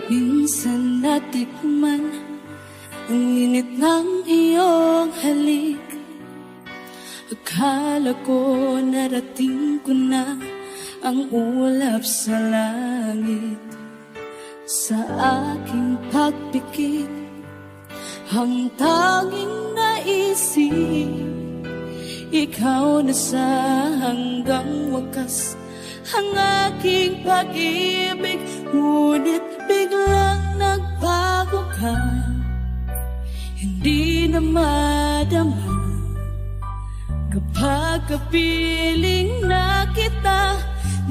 Minsan natikman ang init ng iyong halik. Akala ko narating ko na ang ulap sa langit. Sa aking pagpikit, ang tanging naisip, ikaw na sa hanggang wakas ang aking pag-ibig. Ngunit biglang nagbago ka, hindi na madama kapag kapiling na kita.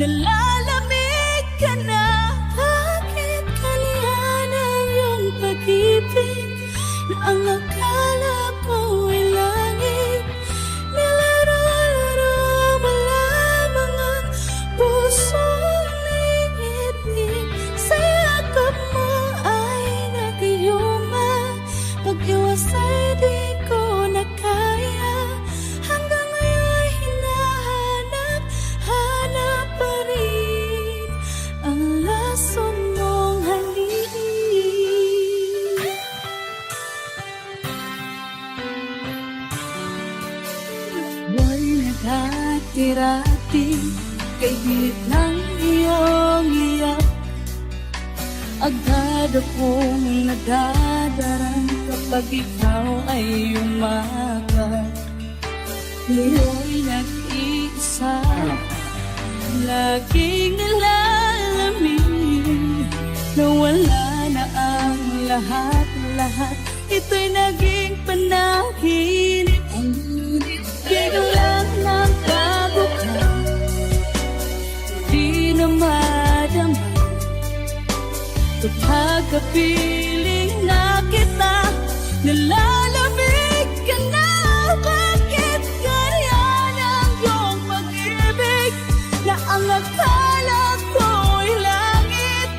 Nalalamig ka na, bakit kanihan ang iyong pag-ibig na ang akala ko ay langit? Nilaro-laro mo lamang ang pusong nainip. Sa yakap mo ay nagayuma, pag-iwas ay di ko na kaya. Hanggang ngayon hinahanap, hanap pa rin ang lason mong halik. Buhay na dati-rati, kay bilit ng iyong iyak. Agad akong nadadarang kapag ikaw ay umakat. Ngayon nag-iisa, laging nalalamin na wala na ang lahat-lahat. Ito'y naging panaginip. Biglang nagbago ka, hindi na madama kapag kapiling na kita. Nalalamig ka na, bakit ganyan ang iyong pag-ibig na ang akala ko'y langit?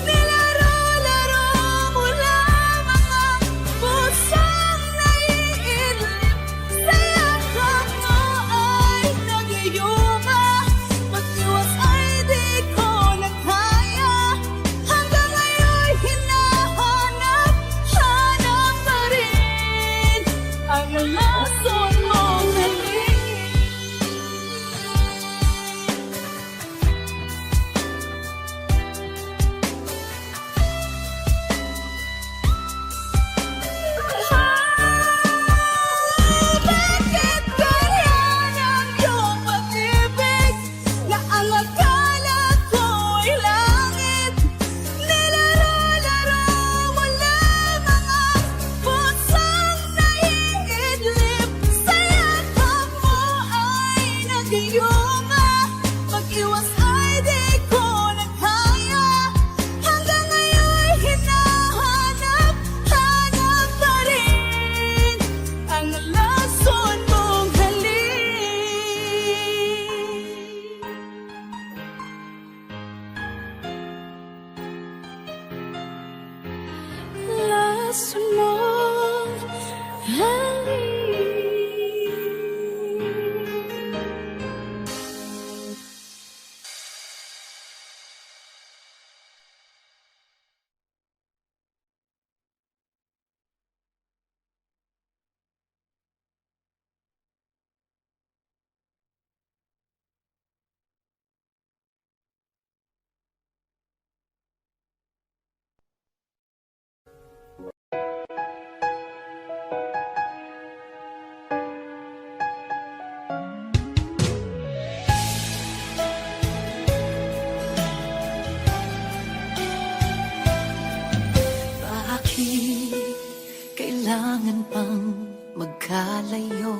Nilaro-laro mo lamang ang pusong naiinip. Sa yakap mo ay nagayuma, pag-iwas ay di ko na kaya. Hanggang ngayon hinahanap, hanap pa rin ang lason mong halik. Bakit ganyan ang iyong pag-ibig na ang akala ko'y langit? Nilaro-laro mo lamang ang pusong naiidlip. Sa yakap mo ay nagayuma, pag-iwas ay di ko na kaya. Hanggang ngayon hinahanap, hanap pa rin ang lason mong halik. Lason mong halik. Bakit kailangan pang magkalayo?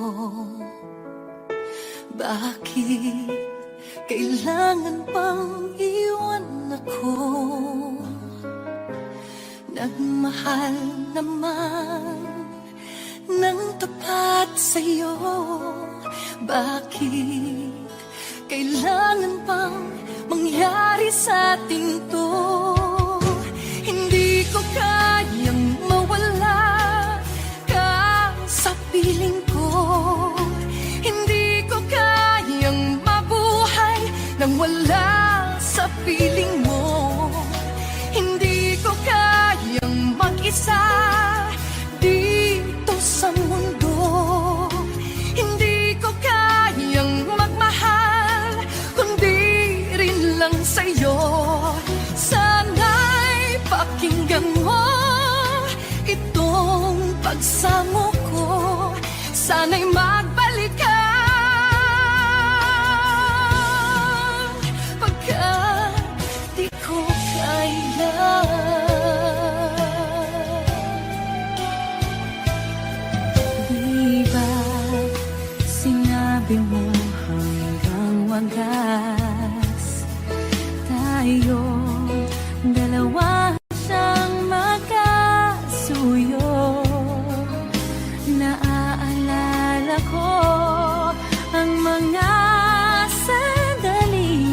Bakit kailangan pang iwan ako? Nagmahal naman ng tapat sa'yo. Bakit kailangan pang mangyari sa ating to? Hindi ko kayang mawala ka sa piling ko. Hindi ko kayang mabuhay nang wala sa piling mo. Hindi ko sana'y magbalik ka. Pagkat di ko kaya. Di ba sinabi mo hanggang wagas tayo dalawa siyang magkasuyo? Naaalala ko ang mga sandali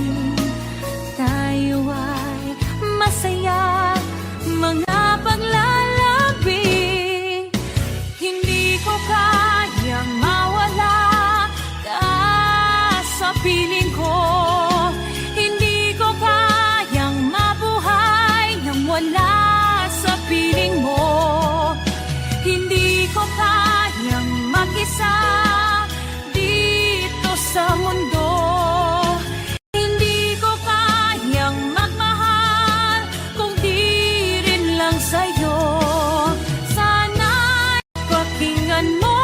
tayo ay masaya, mga paglalabi. Hindi ko kayang mawala ka sa piling ko. Hindi ko kayang mabuhay nang wala sa piling mo. Hindi ko kayang mag-isa dito sa mundo. Hindi ko kayang magmahal kung di rin lang sa'yo. Sana'y pakinggan mo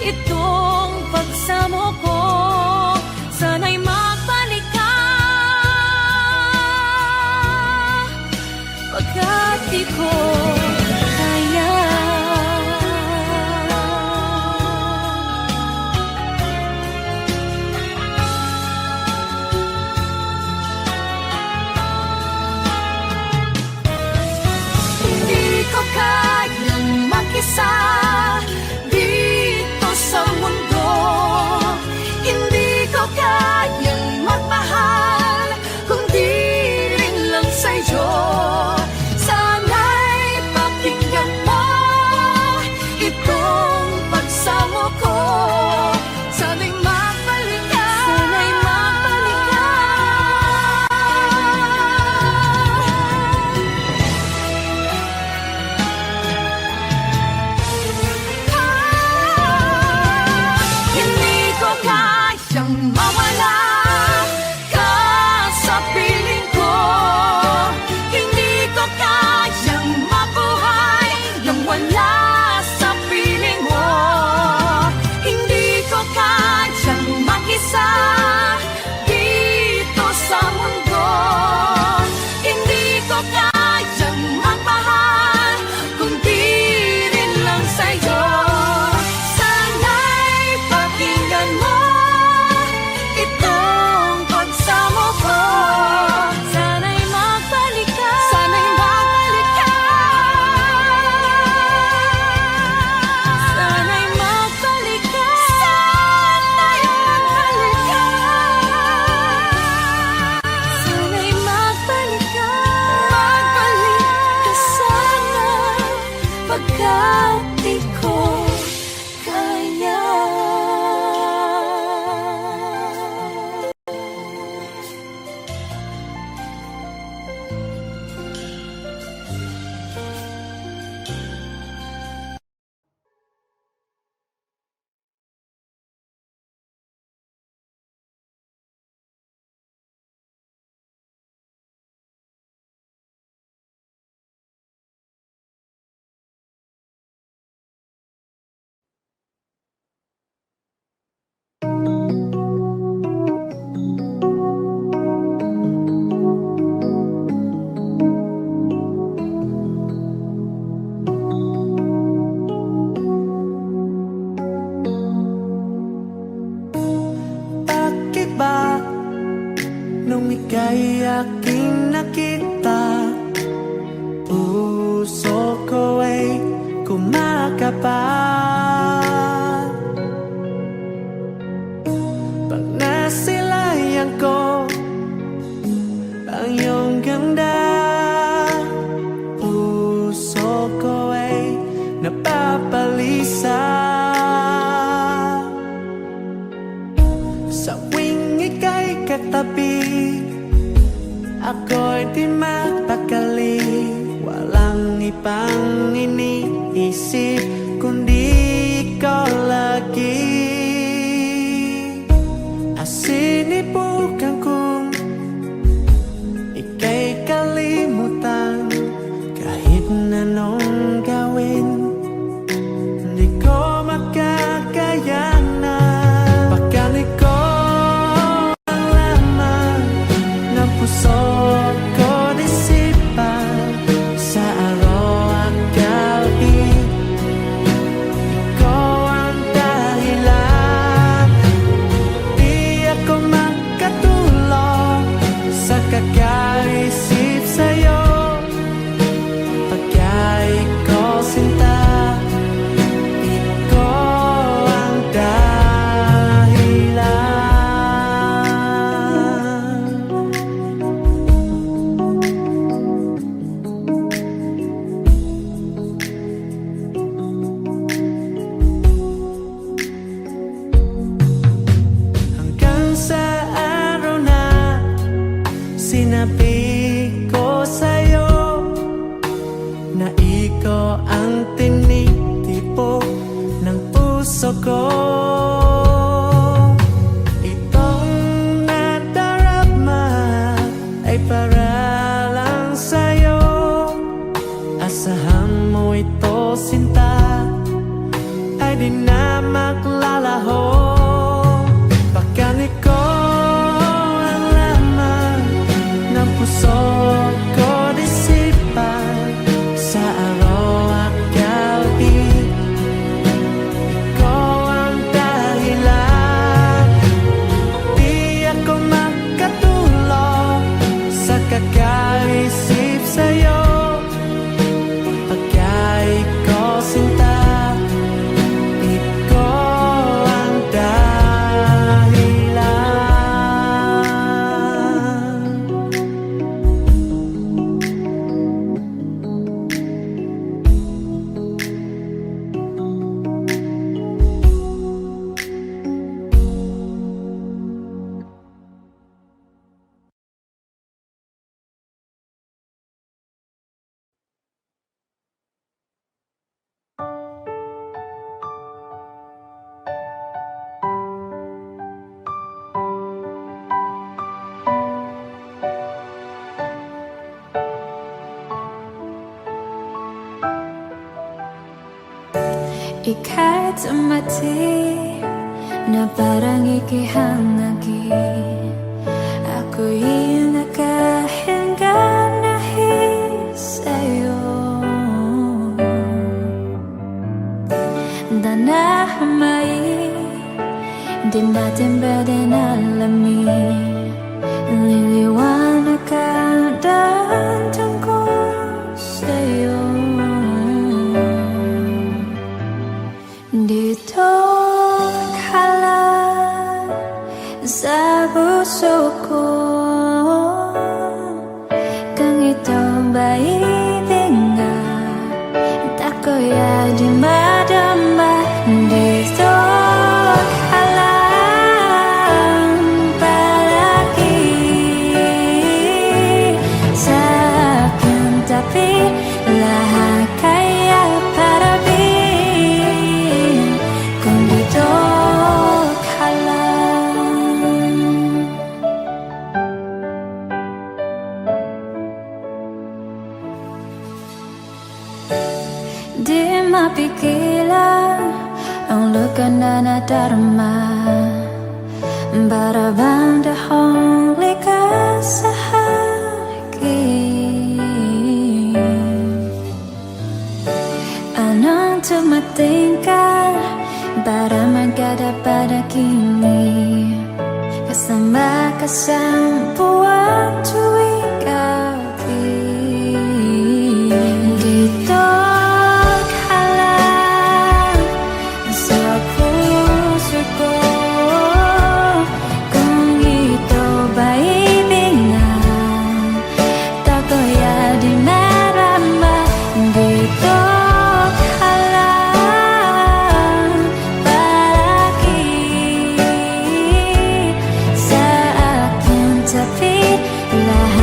itong pagsamo ko. Sana'y magbalik ka, pagkat di ko kaya. Hindi ko kayang mag-isa dito sa mundo. Hindi ko kayang magmahal kung di rin lang sa'yo. Sana'y pakinggan mo itong pagsamo ko. Sana'y magbalik ka. Sana'y magbalik ka. Hindi ko kayang mawala ka sa piling ko. Hindi ko kayang mabuhay nang wala sa piling mo. Hindi ko kayang mag-isa dito sa mundo. Hindi ko kayang magmahal kung di rin lang sa'yo. Sana'y pakinggan mo itong pagsamo ko. Sana'y magbalik ka. Sana'y magbalik ka. Sana'y magbalik ka. Sana'y magbalik ka. Sana'y magbalik ka. Magbalik ka sana, pagkat di ko kaya. Bakit ba nung ika'y aking nakita, puso ko ay kumakapa? Pag nasilayan ko ang iyong ganda, puso ko ay napapalisa. Sa tuwing ika'y katabi, ako'y di mapakali. Walang ibang iniisip kundi puso ko. Itong nadarama ay para lang sa'yo. Asahan mo ito, sinta, ay di na maglalaho. Pagkani ko ang laman ng puso ko, disipan sa araw at gabi. Ikaw ang dahilan, di ako makatulog sa kakaisip sa'yo. Pagka ikaw, sinta, ikaw ang dahilan. Ika'y tumati na parang ikihangagi. Ako'y nakahinga dahil sa'yo. Danahimay, di natin pwede alamin. Liliwanag ka dahil tungkol sa'yo. Dito ka lang sa puso ko, kung ito ba ibingan, ako'y di madama. Dito ka lang palagi sa aking tabi, lahat kaya para di mapigilan ang luka na nadarama. Para bang dahong likas sa akin? Anong tumating ka para magkadapada kini? Kasama ka sa buwan tuwing gabi. Dito lahat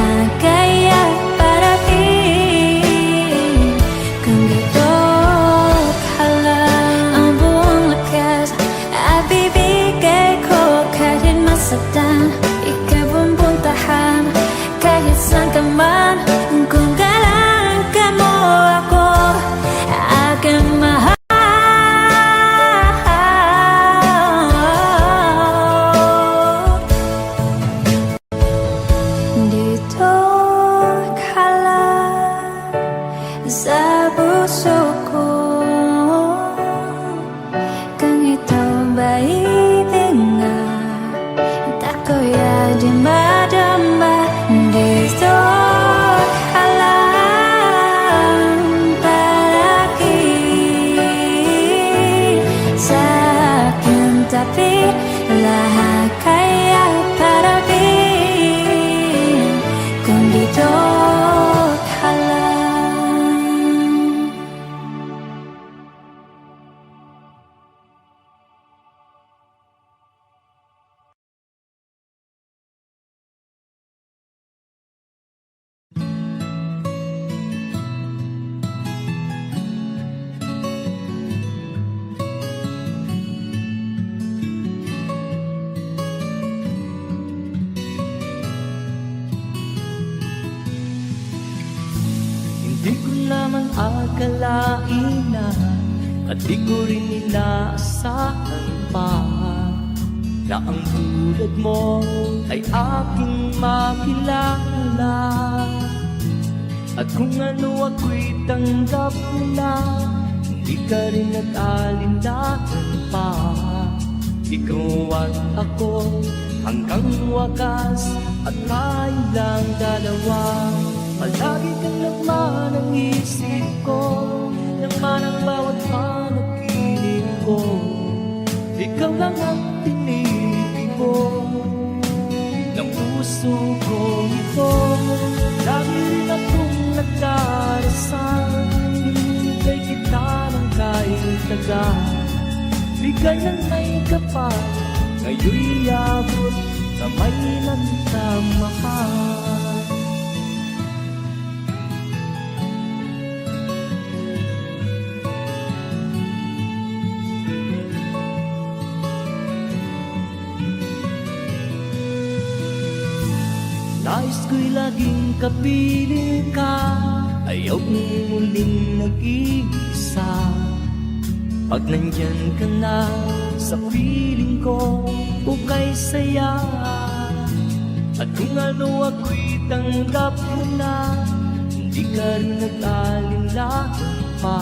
aakalain na at di ko rin inaasahan pa na ang tulad mo ay aking makilala. At kung ano ako'y tanggap mo na, hindi ka rin nag-alinlangan pa. Ikaw at ako hanggang wakas, at tayo lang dalawa. Palagi kang laman ang isip ko, laman ang bawat panaginip ko. Ikaw lang ang tinitib ko ng puso ko ito. Lagi rin akong nagdarasal, hinihintay kita ng kahit tagal. Bigay ng may kapal, ngayon'y abot kamay na kita mahal. Nais ko'y laging kapiling ka, ayaw kong muling nag-iisa. Pag nandyan ka na sa piling ko, ukay saya. At kung ano ako'y tanggap mo na, hindi ka rin nag-alinlangan pa.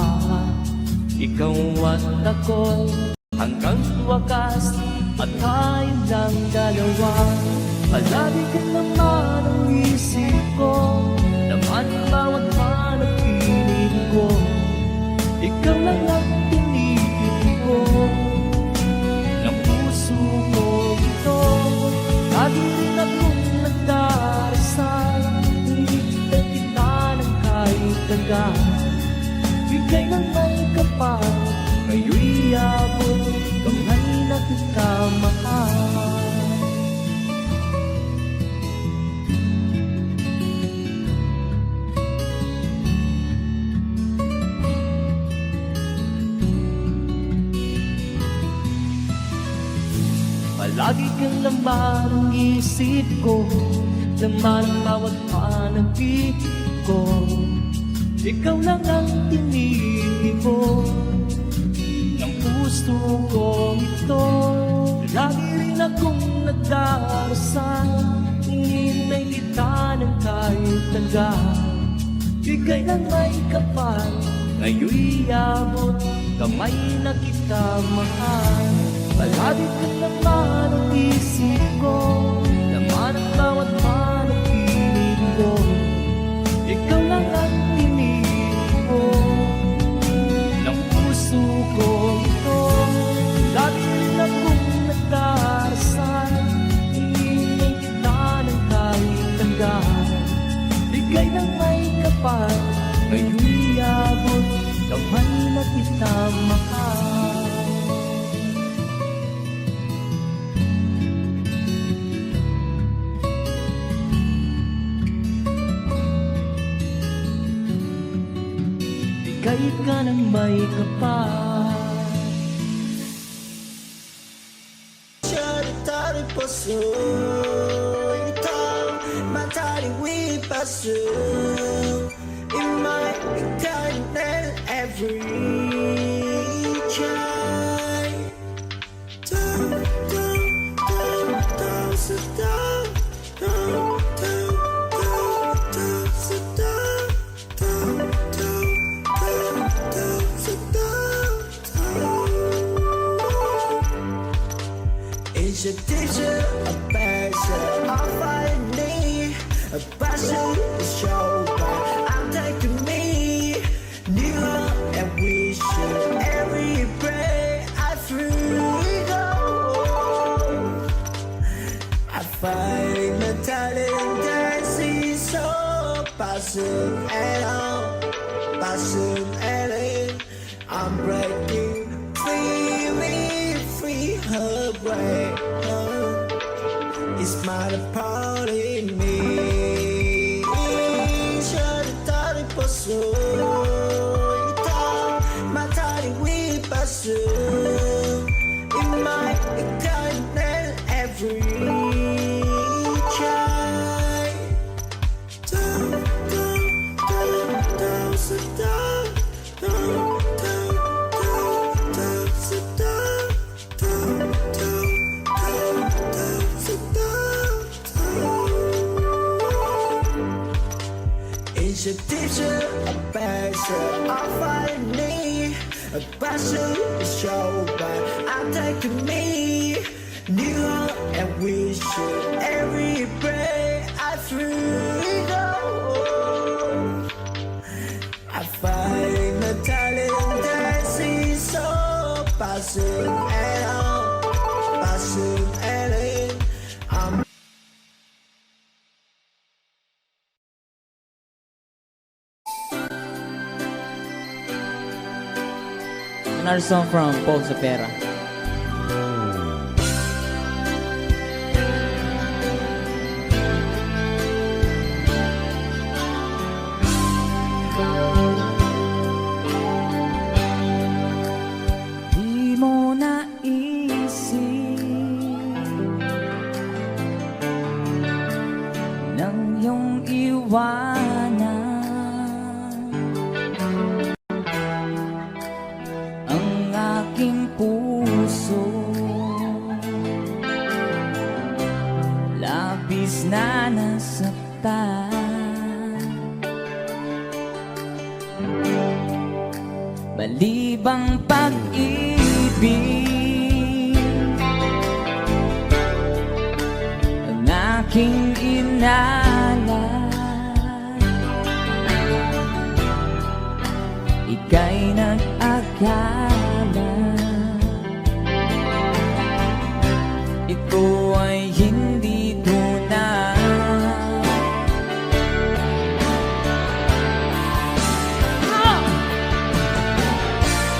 Ikaw at ako hanggang wakas, at tayo lang dalawa. Palagi ka naman ang isip ko, laman ang bawat panaginip ko. Ikaw lang ang tinitib ko ng puso ko ito. Lagi rin akong nagdarasal, hinihintay kita ng kahit tagal. Bigay ng may kapal, ngayon'y abot kamay na kita mahal. Palagi kang laman ang isip ko, laman ang bawat panag-ibig ko. Ikaw lang ang tinitib ko ng puso ko ito. Lagi rin akong nagdarasal, hinihintay kita ng kahit tagal. Bigay ng may kapal, ngayon'y abot kamay na kita mahal. Palagi ka naman ang isip ko, laman ang bawat panaginip ko. Ikaw lang ang tinitib ko ng puso ko ito. Lagi rin akong nagdarasal, hinihintay kita ng kahit tagal. Bigay ng may kapal, ngayon'y abot kamay na kita mahal. Kahit ka ng may kapal. Tarik puso ito, matarik wipaso. Imay ikain every child. Down, down, down, down, sit down. Down, down, down, down, sit down. Down, down, down, sit down. Is a teacher, a passion, a finding, a passion is shown by I'm taking me nearer and wishing every breath I free go. I find the talent that sees so passion and all, passion and it. I'm breaking free, me free her break. It's my part in me. Shut it puso ito, matarik wipaso. Imay ikain every child. Down, down, down, down, sit down. picture a passion I find me. A passion is show but I'm taking me nearer and wishing every breath I feel. I find a talent that sees so passion and all, passion and it. I'm Another song from Paul Sapera. Di mo naisip nang iyong iwanan ang aking puso, labis na nasaktan. Balibang pag-ibig ang aking inalay, ika'y nag-akala ito ay hindi tunay.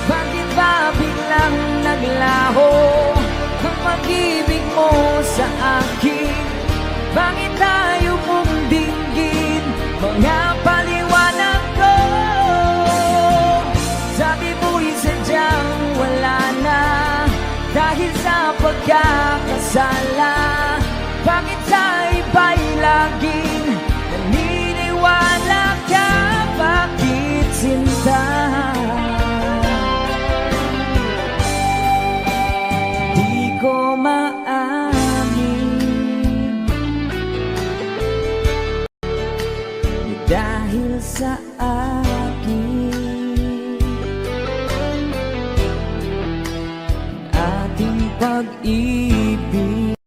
Bakit ba biglang naglaho ang pag-ibig mo sa akin? Bakit tayo mong dinggin mga paliwanag ko? Sabi mo'y sadyang wala na dahil sa pagkakasala. Bakit sa iba'y laging naniniwala ka? Bakit sinta? Di ko maamin dahil sa akin ating pag-ibig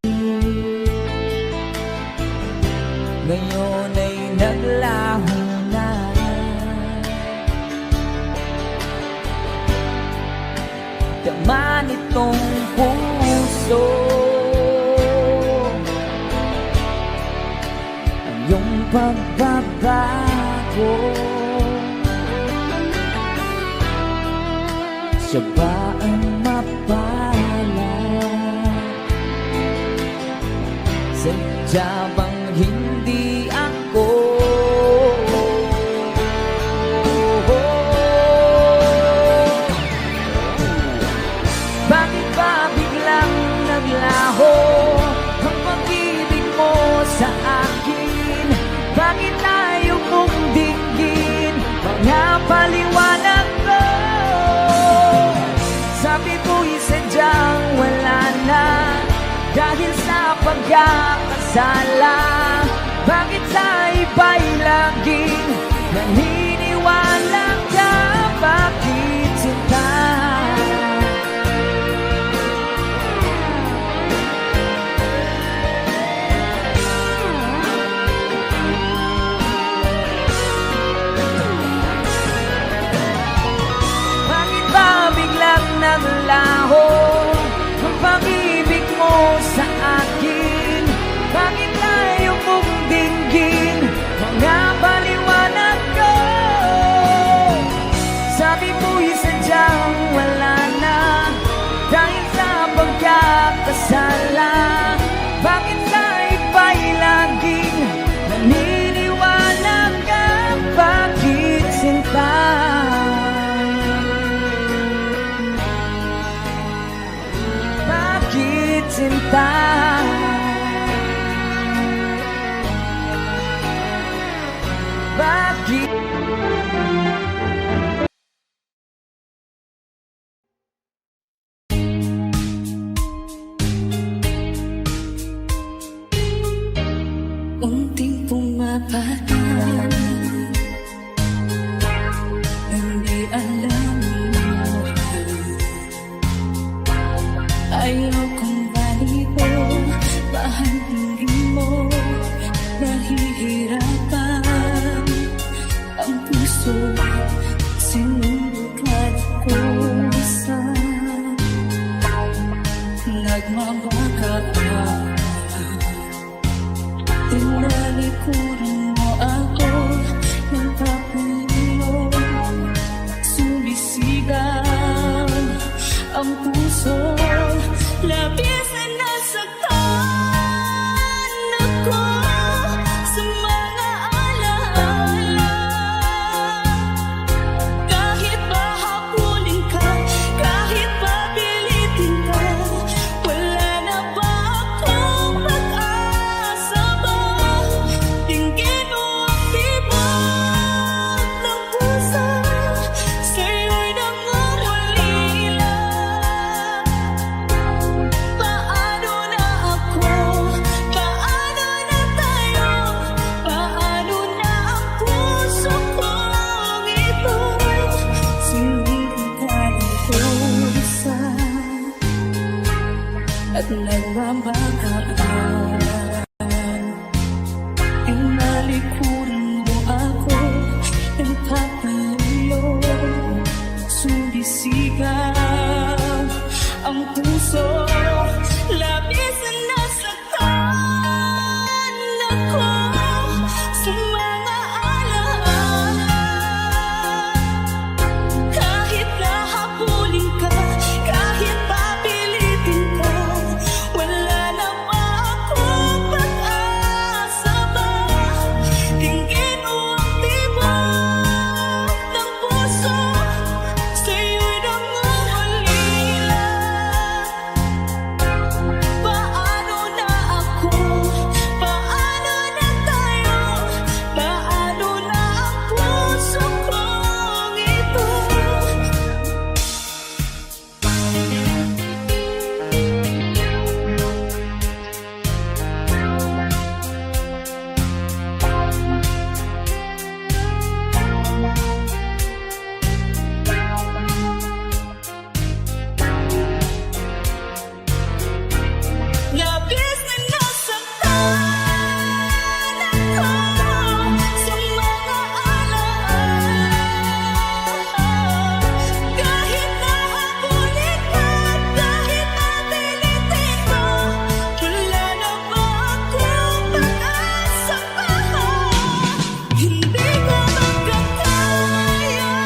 ngayon ay naglaho na. Tama nitong puso ang iyong pagbabago. Siya ba ang mapala? Sadya bang hindi ako? Bakit ba biglang naglaho ang pag-ibig mo sa akin? Bakit tayo mong dinggin mga paliwanag ko? Sabi mo'y sadyang wala na dahil sa pagkakasala. Bakit sa iba'y laging naniniwala ka? Bakit sinta? Bakit ba biglang naglaho ang pag-ibig mo sa akin? Bakit tayo mong dinggin mga paliwanag ko? Sabi mo'y sadyang wala na dahil sa pagkakasala. Bakit sa iba'y laging naniniwala ka? Bakit sinta? Bakit sinta? Bakit? Unting pumapatay Ayokong ganito, bahagiin mo. Nahihirapan ang puso, sinubukan ko sa nagmamaka. Tinalikuran mo ako ng kapilo, sumisigaw ang puso, labis na nasaktan ako sa mga alaala. Kahit pa habulin ka, kahit pa pilitin ka, wala na ba akong pag-asa ba? Tingin mo ang tibok ng puso, sa'yo'y nangungulila. Paano na ako? Paano na tayo? Paano na ang puso kong ito? Sinilikan ko isa at nagmamakaan. Tinalikuran mo ako ng kapilo, sumisigaw ang puso, labis na nasaktan ako sa mga alaala. Kahit nahabulin ka, kahit papilitin ka, wala na ba akong pag-asa ba? Tingin mo ang tibok ng puso, sa'yo'y nangungulila. Paano na ako? Paano na tayo? Paano na ang puso kong ito? Labis na nasaktan ako sa mga alaala. Kahit nahabulin ka, kahit napilitin ko, wala na ba akong pag-asa pa? Hindi ko magkakaya,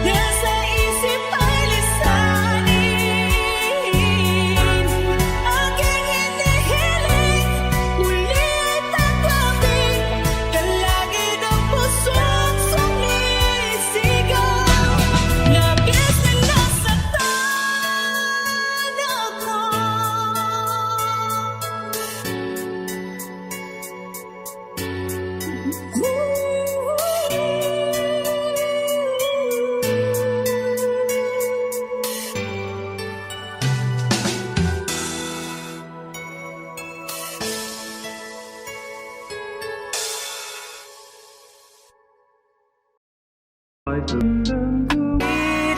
nasa isip ay lisanin. Aking hinihiling, muli ay tanggapin, dalangin ang pusong sumisigaw. Labis na nasaktan ako.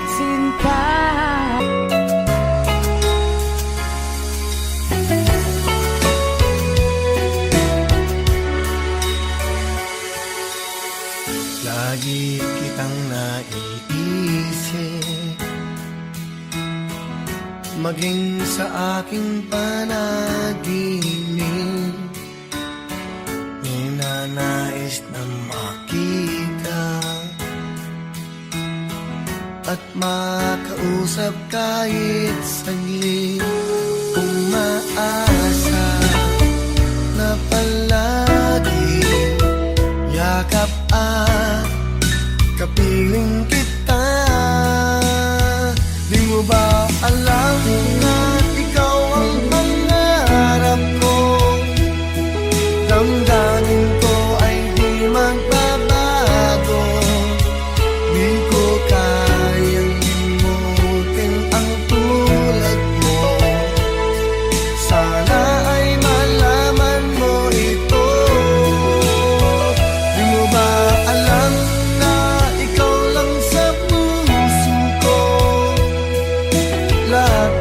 Cinta. Lagi kitang naiisip, maging sa aking panaginip. Ninanais na makita at makausap kahit saglit. Umaasa na palagi yakap at kapiling kita. Di mo ba alam na ikaw ang pangarap ko? Damdamin ko ay di magbabago. Di ko kayang limutin ang tulad mo. Sana ay malaman mo ito. Di mo ba alam na ikaw lang sa puso ko? Lahat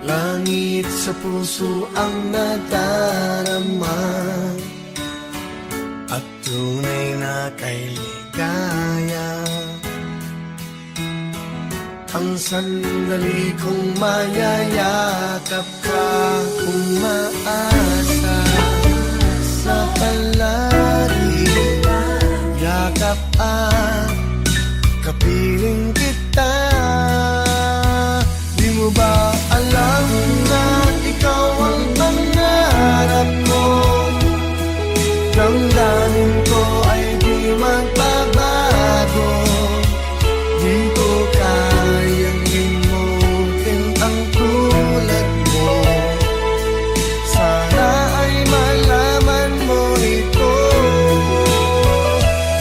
Langit sa puso ang nadarama at tunay na kay ligaya. Ang sandali kong mayayakap ka, kung maasa sa palagi, yakap at kapiling kita. Di mo ba alam na ikaw ang pangarap mo? Damdamin ko ay di magbabago. Di ko kayang limutin ang tulad mo. Sana ay malaman mo ito.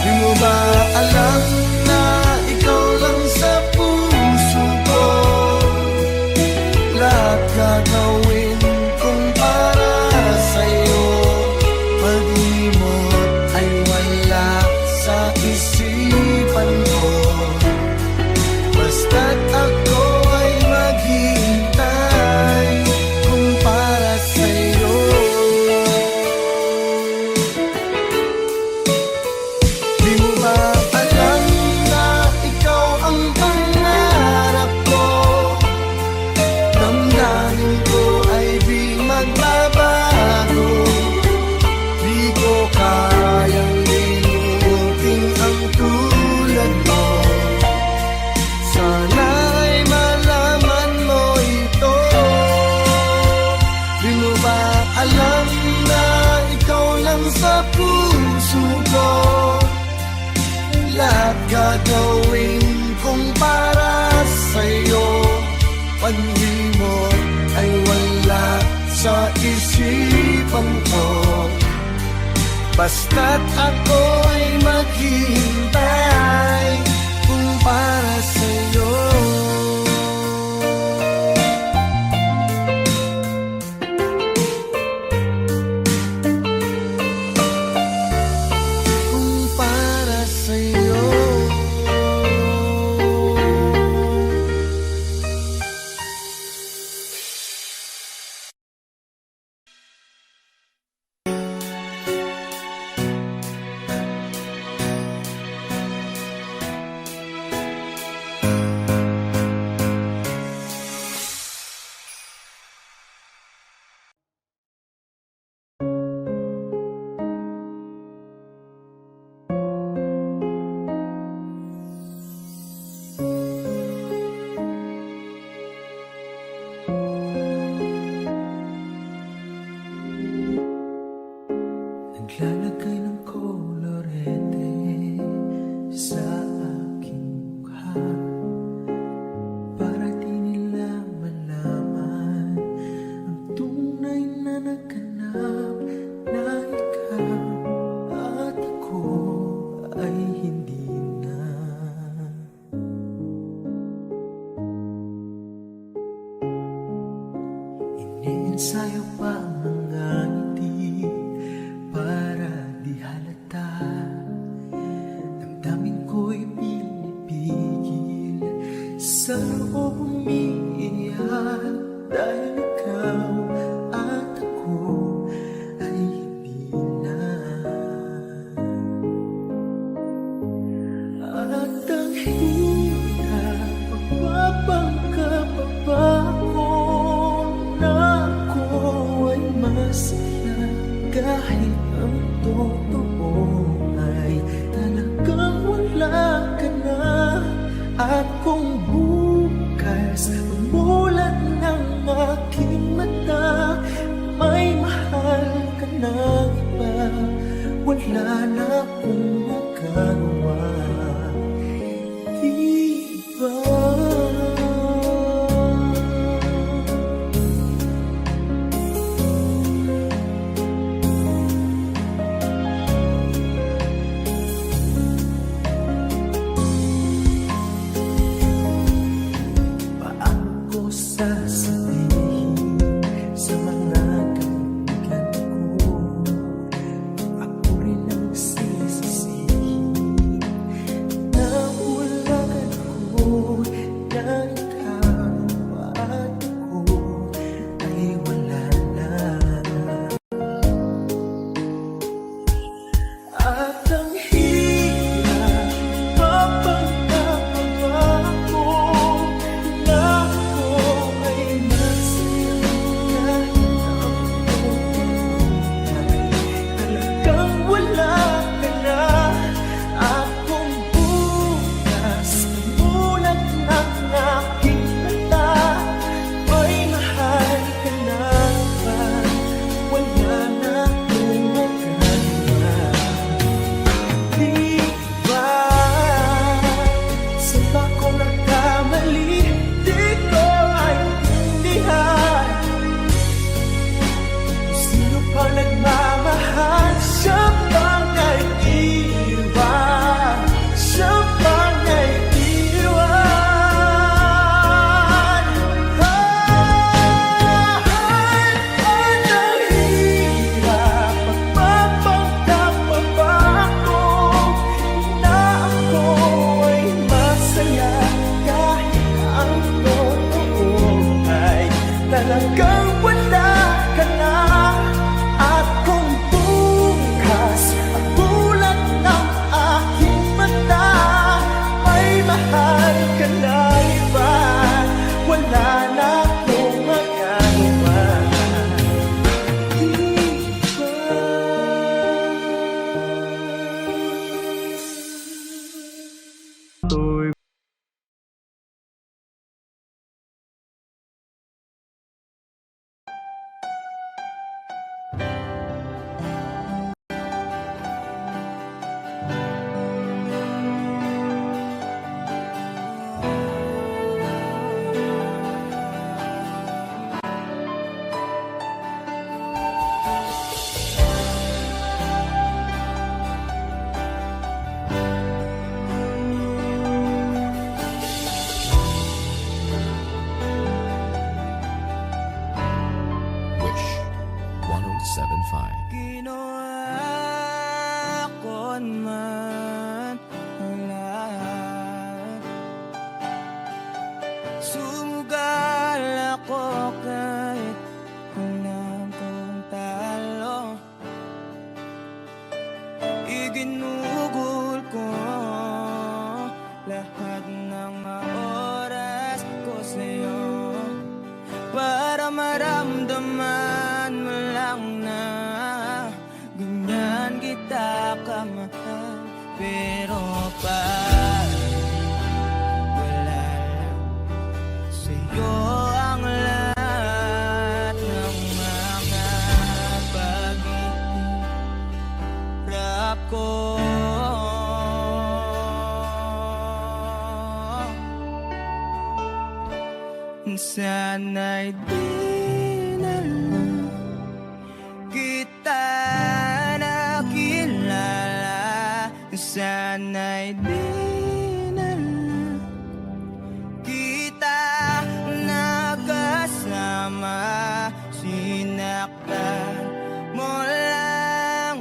Di mo ba alam na ikaw lang sa puso ko? Lahat gagawin kong para sa'yo. Pag-imot ay wala sa isipan ko. Basta't ako ay maghihintay kung para sa'yo. Di mo ba alam na ikaw ang pangarap ko? Damdamin ko ay di magbabago. Di ko kayang limutin ang tulad mo. Sana ay malaman mo ito. Di mo ba alam na ikaw lang sa puso ko? Lahat gagawin kong para sa'yo. Pag-imot ay wala sa isipan ko. Basta't ako ay maghihintay kung para sa'yo. Kung para sa'yo. Naglalagay ng kolorete sa aking mukha para di nila malaman ang tunay na naganap na ikaw at ako ay hindi na. Iniensayo pa ang mga ngiti para di halata. Damdamin ko'y pinipigil sa loob umiiyak dahil ikaw at ako ay hindi na. At ang hirap magpapangkap pa ako na ako ay masaya kahit ang totoo ay talagang wala ka na. At kung bukas umulan ng aking mata, may mahal ka na iba, wala na akong magagawa. Diba? Sasabihin sa mga kaibigan ko, ako rin ang sisisihin na wala ka ako, na ikaw at ako akong magagawa. Wish 1075. Ginawa ko man ang lahat. Sumugal ako kahit alam kong talo. Iginugol ko lahat ng oras ko sa'yo para maramdaman mo lang na ganyan kita kamahal. Pero pag wala lang sa'yo ang lahat ng mga paghihirap ko, sana'y di na lang kita nakilala. Sana'y di na lang kita nakasama. Sinaktan mo lang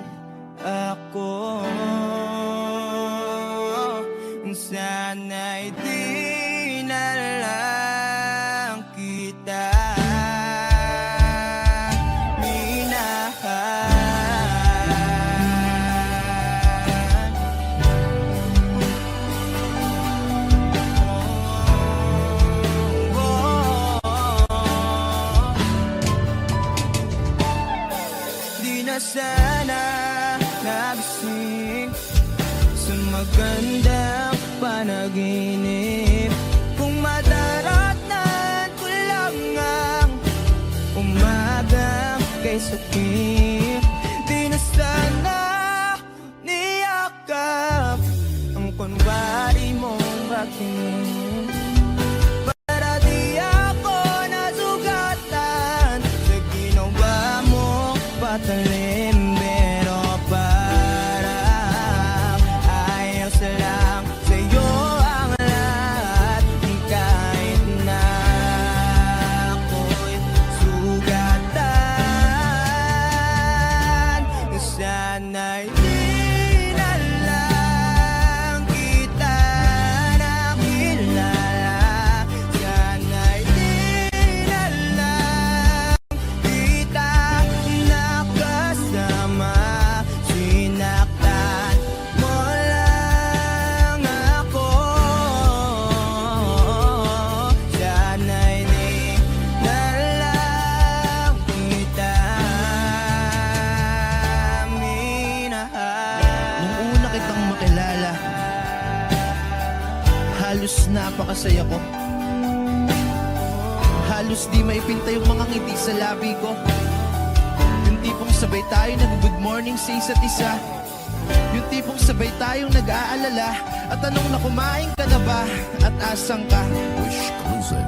ako. Sana'y di na lang kita Di na sana nagising sa magandang panaginip. Kung madaratnan ko lang ang umagang kay sakit. Di na sana niyakap ang kunwari mong bakit. Para di ako nasugatan sa ginawa mong patalim. Pero parang ayos lang sa'yo ang lahat, kahit na ako'y sugatan. Sana'y di na lang kita nakilala. Sana'y di na lang kita nakasama. Sinaktan mo lang ako. Sana'y di na lang kita minahal. Nung una kitang makilala, halos napakasaya ko. Halos di maipinta yung mga ngiti sa labi ko. Yung tipong sabay tayo nag-good morning sa isa't isa. Yung tipong sabay tayong nag-aalala. At tanong na kumain ka na ba? At asang ka? Wish exclusive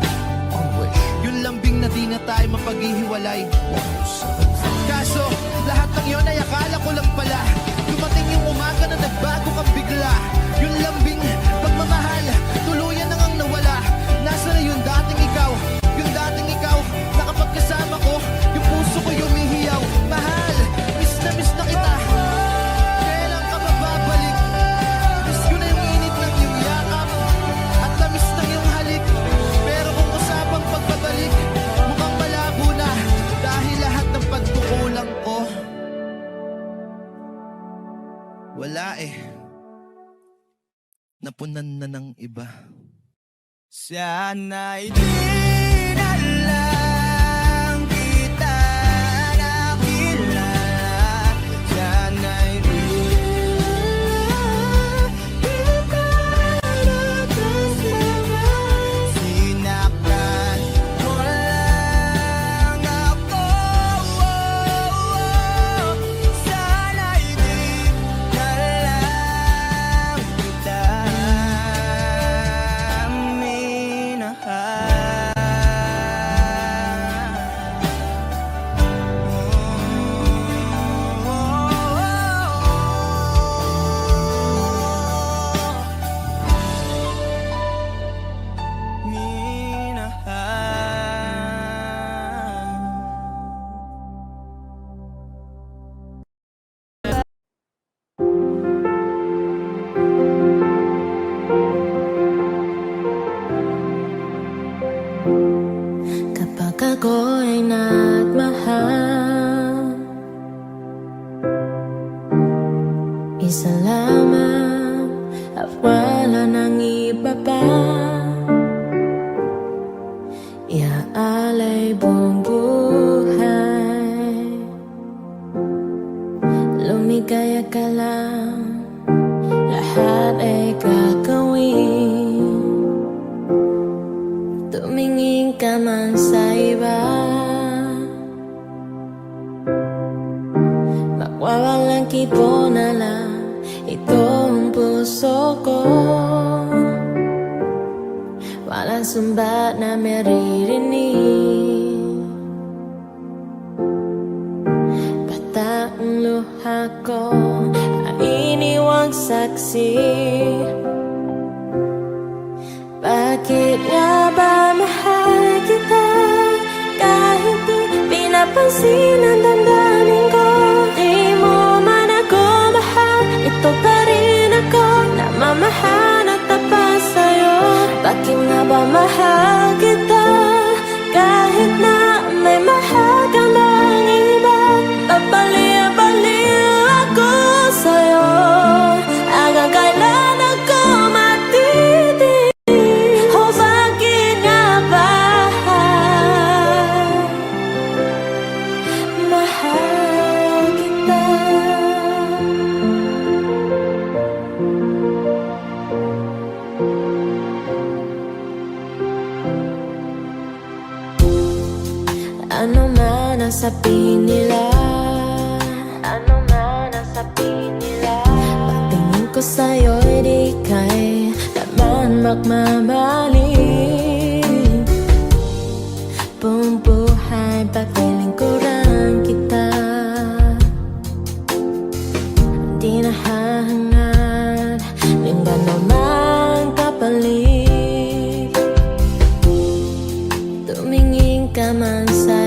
on Wish Yung lambing na di na tayo mapaghihiwalay. 1075. Kaso, lahat ng yun ay akala ko lang pala. Dumating yung umaga na nagbago kang bigla. Yung lambing, pagmamahal, tuluyan na ngang nawala. Nasa na yung dating ikaw? Yung dating ikaw, na kapag kasama ko, yung puso ko yumihiyaw. Mahal, miss na kita. Kailan ka mababalik? Miss ko na yung init ng iyong yakap at tamis ng iyong halik. Pero kung usapang pagbabalik, mukhang malabo na dahil lahat ng pagkukulang ko wala eh. Napunan na ng iba. Sana'y di na lang kita nakilala. Sana'y di kita nakasama. Sinaktan mo lang ako. Sana'y di na lang kita Kapag ako'y nagmahal, isa lamang at wala nang iba pa. Iaalay buong buhay, lumigaya ka lang, lahat ay gagawin. Tumingin ka man sa iba, mawawalang kibo na lang itong puso ko. Walang sumbat na maririnig, bata ang luha ko ay iniwang saksi. Bakit nga ba mahal kita kahit di pinapansin ang damdamin ko? Di mo man ako mahal, ito pa rin ako na mamahal at tapat sa'yo. Bakit nga ba mahal kita kahit na may mahal ka bang iba? Babaliw-baliw ako sa'yo hanggang kailan ako matitig. Oh, bakit nga ba mahal kita? Ano man ang sabihin nila, ano man ang sabihin nila, pagtingin ko sa'yo'y di kay naman magmamali. Buong buhay paglilingkuran kita, di nahahangad ng ganamang kapalit. Tumingin ka man sa